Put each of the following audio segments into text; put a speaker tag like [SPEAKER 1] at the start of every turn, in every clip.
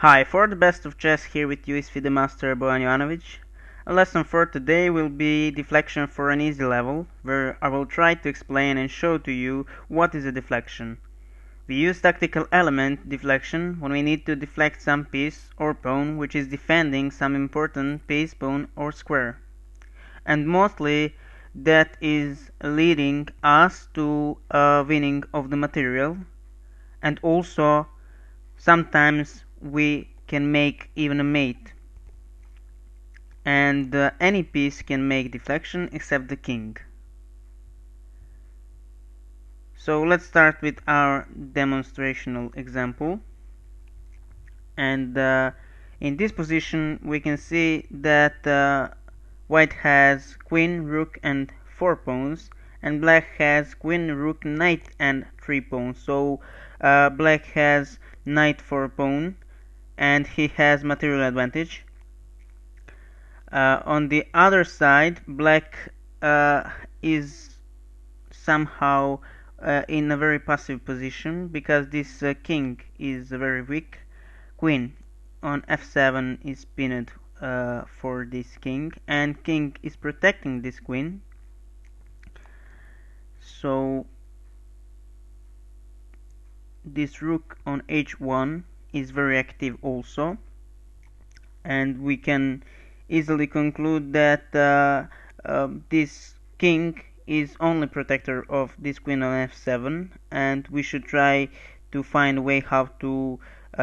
[SPEAKER 1] Hi, for the best of chess, here with you is FIDE Master Bojan Jovanovic. A lesson for today will be deflection for an easy level, where I will try to explain and show to you what is a deflection. We use tactical element deflection when we need to deflect some piece or pawn which is defending some important piece, pawn or square. And mostly that is leading us to a winning of the material, and also sometimes we can make even a mate, and any piece can make deflection except the king. So let's start with our demonstrational example, and in this position we can see that white has queen, rook and 4 pawns, and black has queen, rook, knight and 3 pawns. So black has knight for a pawn and he has material advantage. On the other side, black is somehow in a very passive position because this king is very weak. Queen on f7 is pinned for this king, and king is protecting this queen. So this rook on h1 is very active also, and we can easily conclude that this king is only protector of this queen on f7, and we should try to find a way how to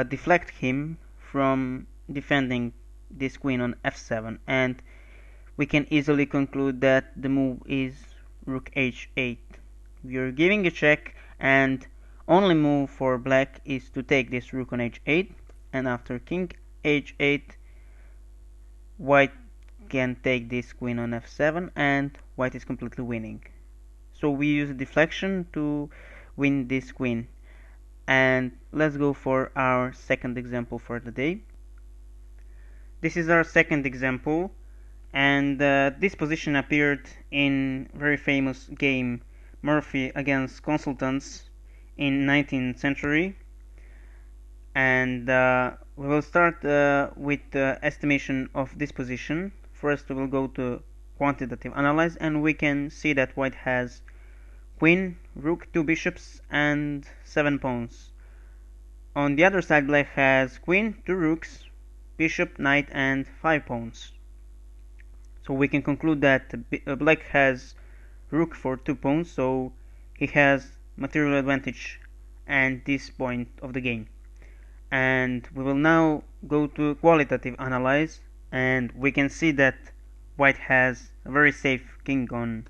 [SPEAKER 1] deflect him from defending this queen on f7, and we can easily conclude that the move is rook h8. We are giving a check, and only move for black is to take this rook on h8, and after king h8 white can take this queen on f7 and white is completely winning. So we use deflection to win this queen. And let's go for our second example for the day. This is our second example, and this position appeared in very famous game Murphy against Consultants in 19th century, and we will start with the estimation of this position. First we will go to quantitative analyze, and we can see that white has queen, rook, 2 bishops and 7 pawns. On the other side black has queen, 2 rooks, bishop, knight and 5 pawns. So we can conclude that black has rook for 2 pawns, so he has material advantage at this point of the game. And we will now go to qualitative analyze, and we can see that white has a very safe king on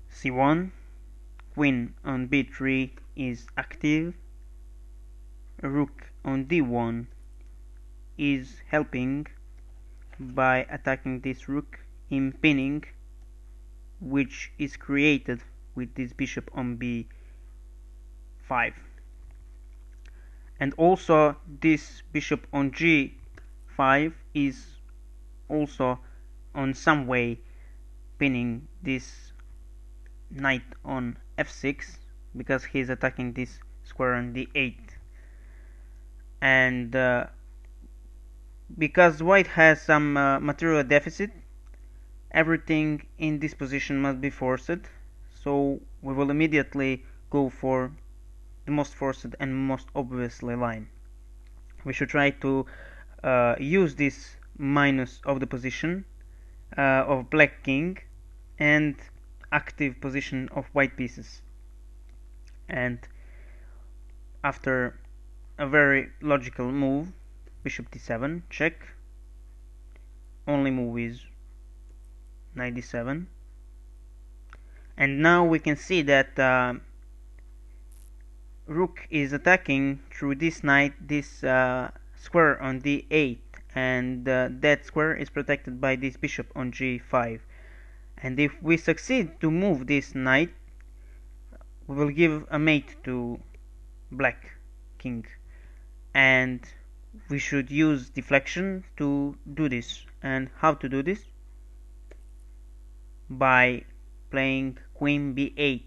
[SPEAKER 1] c1, queen on b3 is active, rook on d1 is helping by attacking this rook, impinning, which is created with this bishop on b5. And also this bishop on g5 is also on some way pinning this knight on f6 because he is attacking this square on d8. And because white has some material deficit, everything in this position must be forced, so we will immediately go for the most forced and most obviously line. We should try to use this minus of the position of black king and active position of white pieces. And after a very logical move, bishop d7, check, only move is knight d7, and now we can see that rook is attacking through this knight this square on d8, and that square is protected by this bishop on g5. And if we succeed to move this knight, we will give a mate to black king, and we should use deflection to do this. And how to do this? By playing queen b8.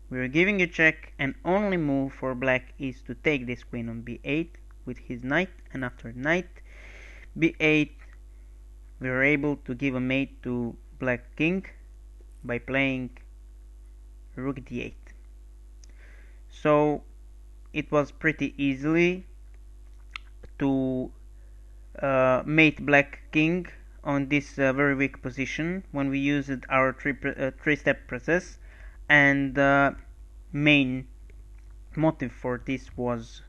[SPEAKER 1] We are giving a check, and only move for black is to take this queen on b8 with his knight and after knight b8 we are able to give a mate to black king by playing rook d8. So it was pretty easily to mate black king on this very weak position when we used our three-step process, and the main motive for this was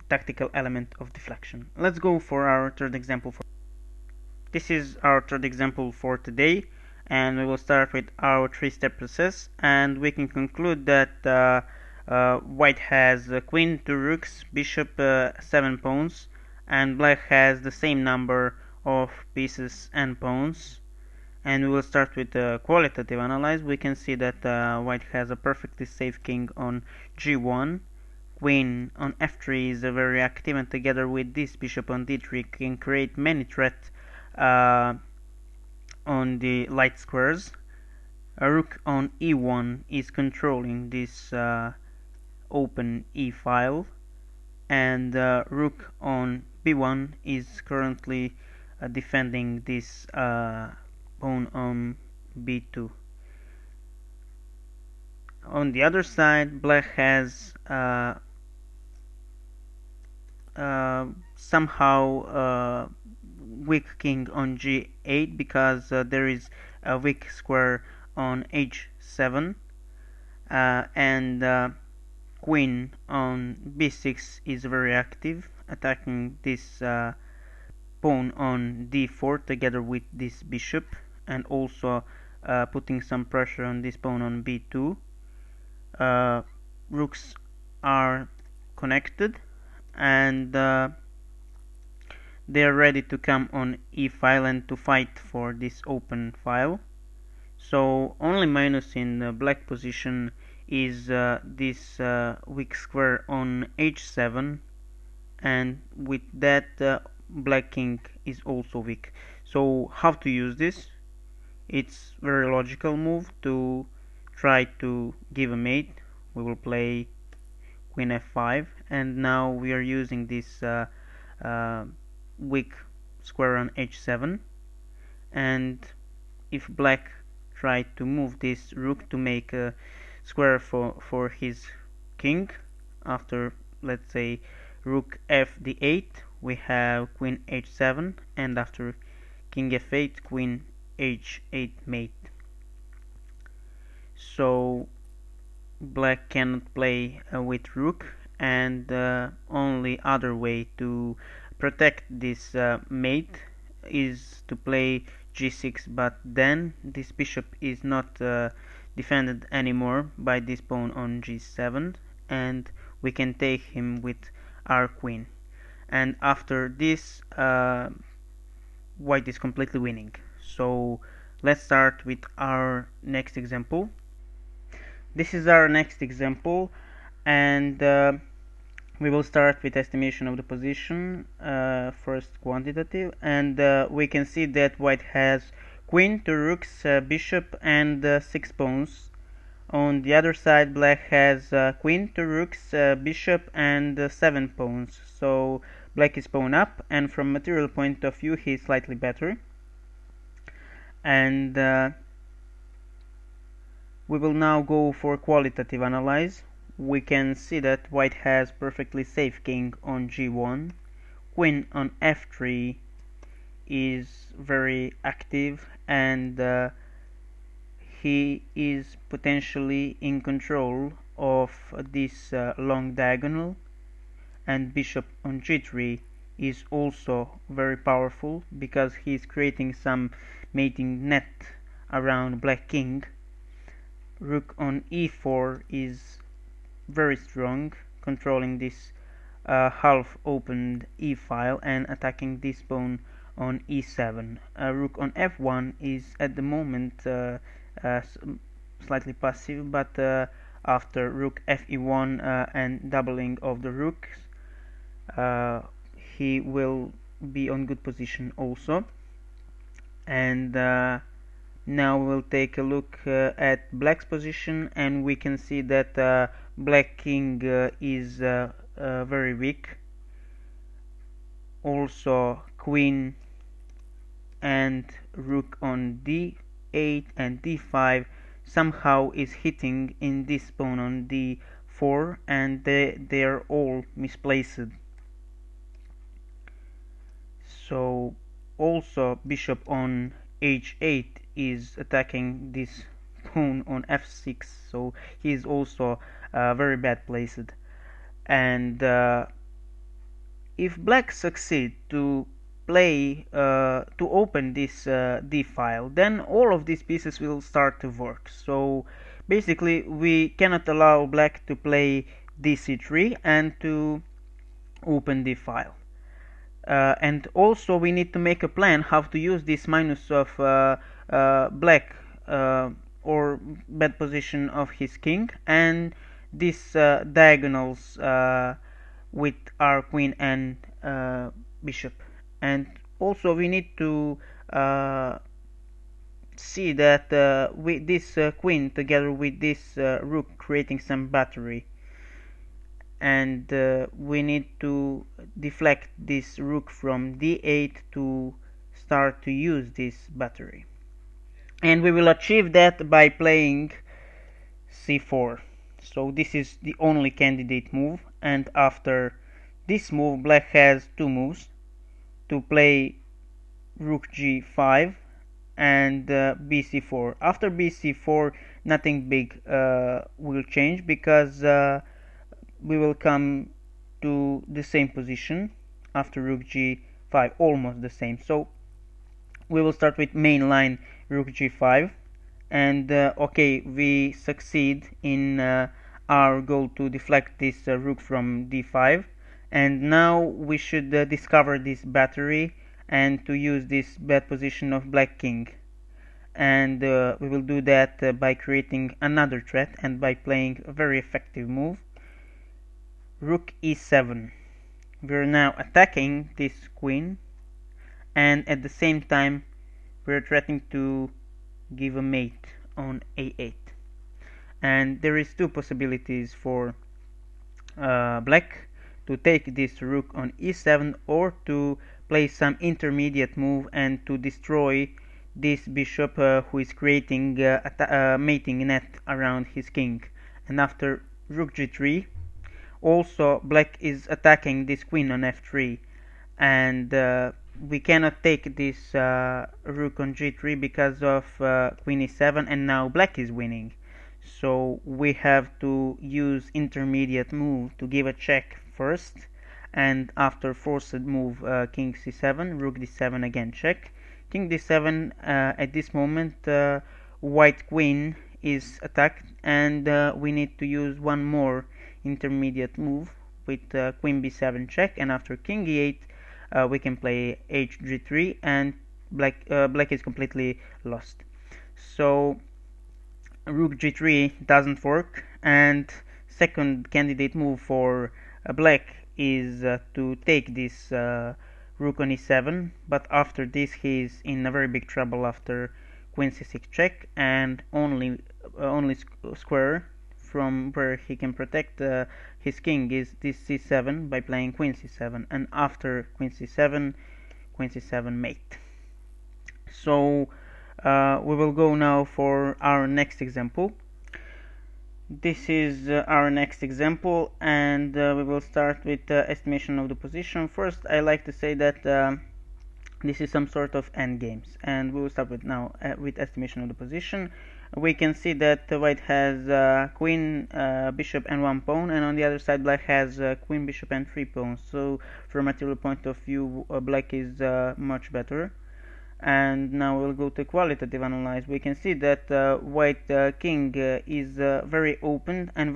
[SPEAKER 1] tactical element of deflection. Let's go for our third example. This is our third example for today, and we will start with our three-step process, and we can conclude that white has queen, 2 rooks, bishop, 7 pawns, and black has the same number of pieces and pawns. And we will start with a qualitative analysis. We can see that white has a perfectly safe king on g1, queen on f3 is very active, and together with this bishop on d3 can create many threats on the light squares. A rook on e1 is controlling this open e file, and rook on b1 is currently defending this pawn on b2. On the other side, black has somehow weak king on g8 because there is a weak square on h7, and queen on b6 is very active, attacking this pawn on d4 together with this bishop, and also putting some pressure on this pawn on b2. Rooks are connected, and they are ready to come on e file and to fight for this open file. So only minus in the black position is this weak square on h7, and with that black king is also weak. So how to use this? It's very logical move to try to give a mate. We will play queen f5, and now we are using this weak square on h7, and if black tried to move this rook to make a square for his king, after, let's say, rook f d8 we have queen h7, and after king f8 queen h8 mate. So black cannot play with rook, and only other way to protect this mate is to play g6, but then this bishop is not defended anymore by this pawn on g7, and we can take him with our queen. And after this white is completely winning. So let's start with our next example. This is our next example, and we will start with estimation of the position, first quantitative, and we can see that white has queen, 2 rooks, bishop, and 6 pawns. On the other side, black has queen, 2 rooks, bishop, and 7 pawns. So black is pawn up, and from material point of view he is slightly better. And we will now go for qualitative analysis. We can see that white has perfectly safe king on g1, queen on f3 is very active, and he is potentially in control of this long diagonal, and bishop on g3 is also very powerful because he is creating some mating net around black king. Rook on e4 is very strong, controlling this half opened e file and attacking this pawn on e7. Rook on f1 is at the moment slightly passive, but after rook fe1 and doubling of the rooks, he will be on good position also. And now we'll take a look at black's position, and we can see that black king is very weak. also queen and rook on d8 and d5 somehow is hitting in this pawn on d4, and they're all misplaced. So also bishop on h8 is attacking this pawn on f6, so he is also very bad placed. And if black succeed to play to open this d file, then all of these pieces will start to work. So basically we cannot allow black to play dc3 and to open the file. And also we need to make a plan how to use this minus of black or bad position of his king, and these diagonals with our queen and bishop. And also we need to see that with this queen together with this rook creating some battery, and we need to deflect this rook from d8 to start to use this battery. And we will achieve that by playing c4. So this is the only candidate move, and after this move black has two moves to play rook g5 and bc4. After bc4 nothing big will change, because we will come to the same position after rook g5, almost the same. So we will start with main line rook g5, and okay, we succeed in our goal to deflect this rook from d5, and now we should discover this battery and to use this bad position of black king. And we will do that by creating another threat and by playing a very effective move, rook e7. We're now attacking this queen, and at the same time we're threatening to give a mate on a8. And there is two possibilities for black: to take this rook on e7, or to play some intermediate move and to destroy this bishop who is creating a mating net around his king. And after rook g3, also black is attacking this queen on f3, and we cannot take this rook on g3 because of queen e7, and now black is winning. So we have to use intermediate move to give a check first, and after forced move king c7, rook d7 again check, king d7. At this moment white queen is attacked, and we need to use one more intermediate move with queen b7 check, and after king e8 we can play hg3, and black is completely lost. So rook g3 doesn't work, and second candidate move for black is to take this rook on e7, but after this he is in a very big trouble after queen c6 check, and only square from where he can protect his king is this c7 by playing queen c7, and after queen c7 mate. So we will go now for our next example. This is our next example, and we will start with estimation of the position. First, I like to say that this is some sort of endgames, and we will start with now with estimation of the position. We can see that white has queen, bishop, and one pawn, and on the other side black has queen, bishop, and three pawns. So from a material point of view, black is much better. And now we'll go to qualitative analyze. We can see that white king is very open and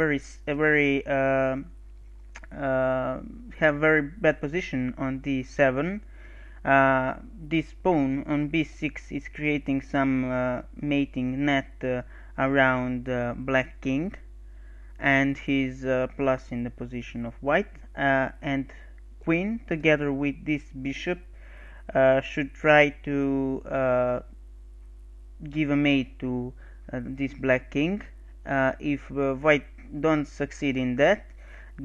[SPEAKER 1] have very bad position on d7. This pawn on b6 is creating some mating net around black king, and he's plus in the position of white, and queen together with this bishop should try to give a mate to this black king. If white don't succeed in that,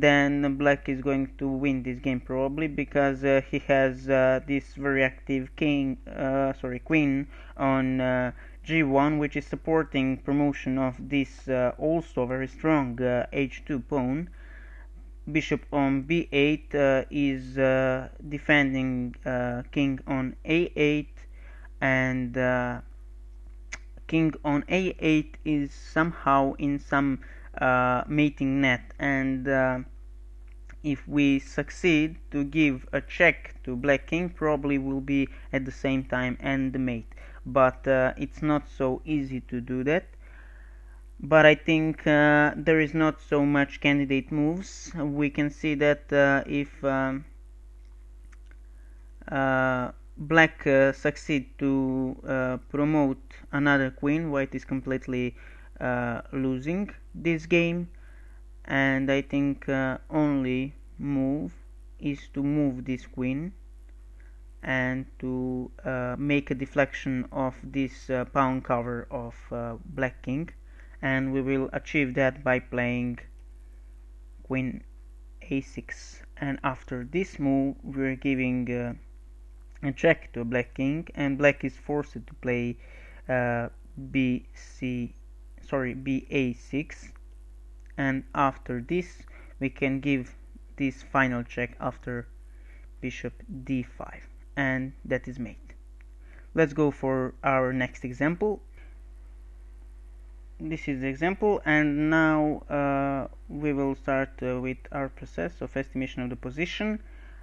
[SPEAKER 1] then black is going to win this game probably, because he has this very active queen on g1, which is supporting promotion of this also very strong h2 pawn. Bishop on b8 is defending king on a8, and king on a8 is somehow in some mating net, and if we succeed to give a check to black king, probably will be at the same time and the mate, but it's not so easy to do that. But I think there is not so much candidate moves. We can see that if black succeed to promote another queen, white is completely losing this game, and I think only move is to move this queen and to make a deflection of this pawn cover of black king, and we will achieve that by playing queen a6. And after this move we're giving a check to black king, and black is forced to play ba6, and after this we can give this final check after bishop d5, and that is mate. Let's go for our next example. This is the example, and now we will start with our process of estimation of the position.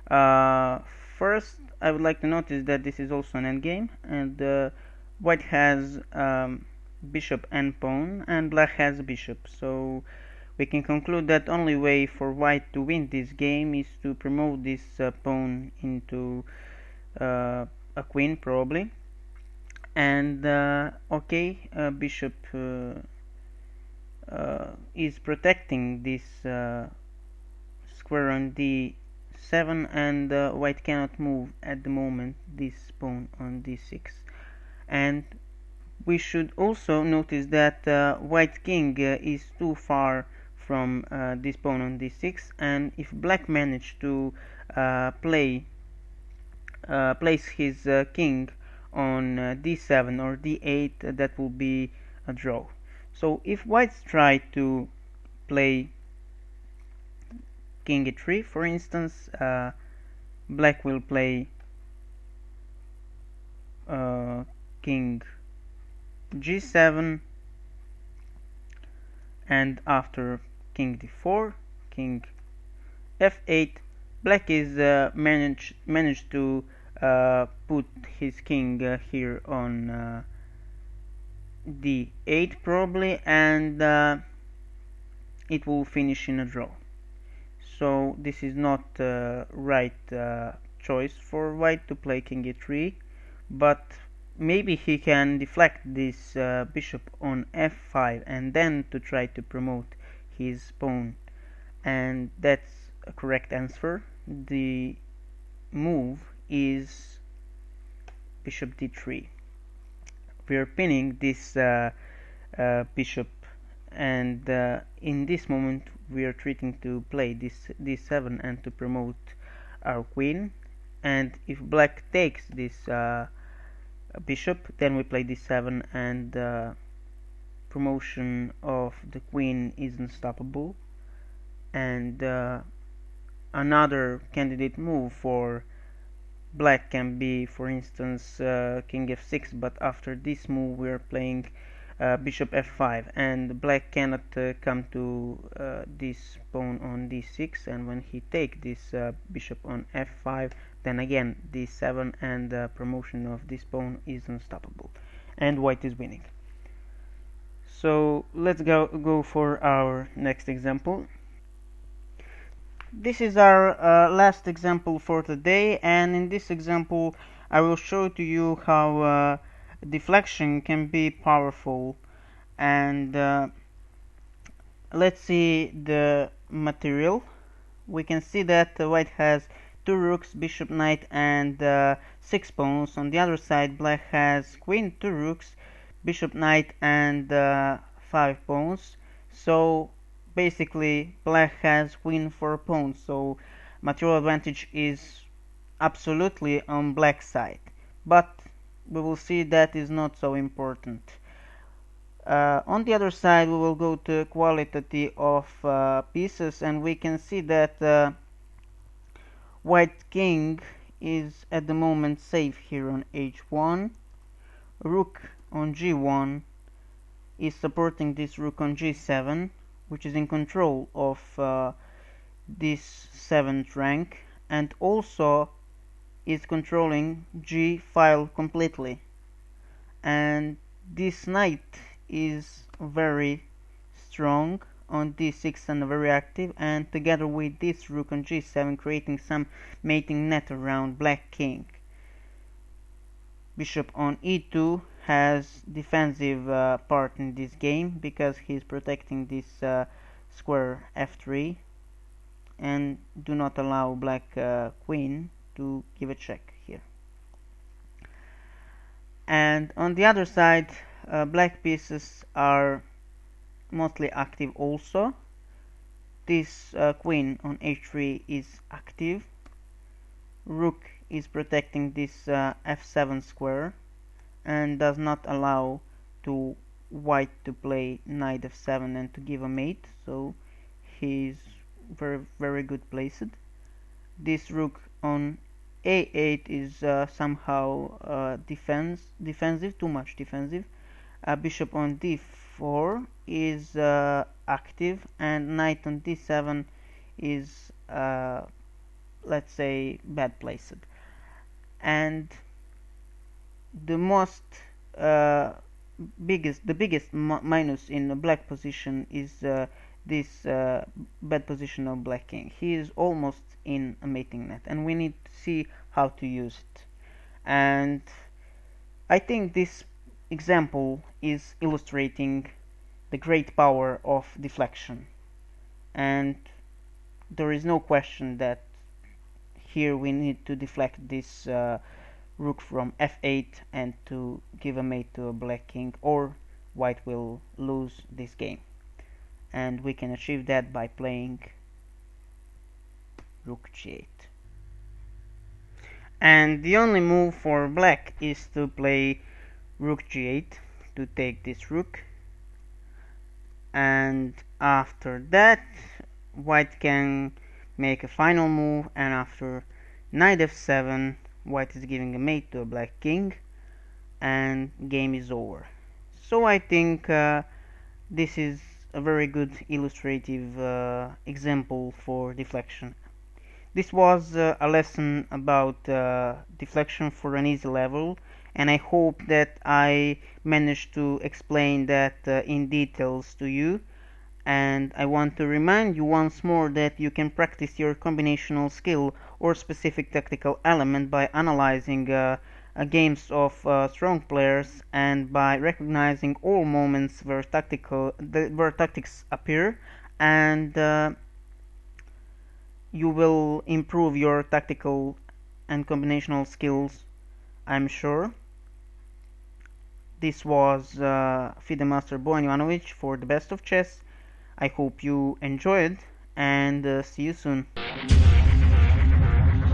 [SPEAKER 1] First, I would like to notice that this is also an endgame, and white has bishop and pawn, and black has a bishop. So we can conclude that only way for white to win this game is to promote this pawn into a queen probably. And okay, bishop is protecting this square on d7, and white cannot move at the moment this pawn on d6. And we should also notice that white king is too far from this pawn on d6, and if black managed to place his king on d7 or d8, that will be a draw. So if whites try to play king e3, for instance, black will play king g7, and after king d4, king f8, black is managed to put his king here on d8 probably, and it will finish in a draw. So this is not right choice for white to play king e3, but maybe he can deflect this bishop on f5 and then to try to promote his pawn, and that's a correct answer. The move is bishop d3. We are pinning this bishop, and in this moment we are treating to play this d7 and to promote our queen, and if black takes this bishop, then we play d7, and promotion of the queen is unstoppable. And another candidate move for black can be, for instance, king f6, but after this move we are playing bishop f5, and black cannot come to this pawn on d6, and when he take this bishop on f5, then again d7, and promotion of this pawn is unstoppable, and white is winning. So let's go for our next example. This is our last example for today, and in this example I will show to you how deflection can be powerful. And let's see the material. We can see that white has 2 rooks, bishop, knight, and 6 pawns. On the other side, black has queen, 2 rooks, bishop, knight, and 5 pawns. So basically black has queen for a pawn, so material advantage is absolutely on black side, but we will see that is not so important. On the other side, we will go to quality of pieces, and we can see that white king is at the moment safe here on h1. Rook on g1 is supporting this rook on g7, which is in control of this 7th rank, and also is controlling g file completely. And this knight is very strong on d6 and very active, and together with this rook on g7 creating some mating net around black king. Bishop on e2 has defensive part in this game because he's protecting this square f3 and do not allow black queen to give a check here. And on the other side, black pieces are mostly active also. This queen on h3 is active. Rook is protecting this f7 square and does not allow to white to play knight f7 and to give a mate, so he's very good placed. This rook on a8 is somehow defensive, too much defensive. Bishop on d4 is active, and knight on d7 is let's say bad placed. And the most biggest minus in the black position is this bad position of black king. He is almost in a mating net, and we need to see how to use it. And I think this example is illustrating the great power of deflection, and there is no question that here we need to deflect this rook from f8 and to give a mate to a black king, or white will lose this game. And we can achieve that by playing rook g8. And the only move for black is to play rook g8 to take this rook, and after that white can make a final move, and after knight f7 white is giving a mate to a black king and game is over. So I think this is a very good illustrative example for deflection. This was a lesson about deflection for an easy level, and I hope that I managed to explain that in details to you. And I want to remind you once more that you can practice your combinational skill or specific tactical element by analyzing games of strong players and by recognizing all moments where tactics appear, and you will improve your tactical and combinational skills, I'm sure. This was FIDE Master Bojan Ivanovic for the best of chess. I hope you enjoyed, and see you soon.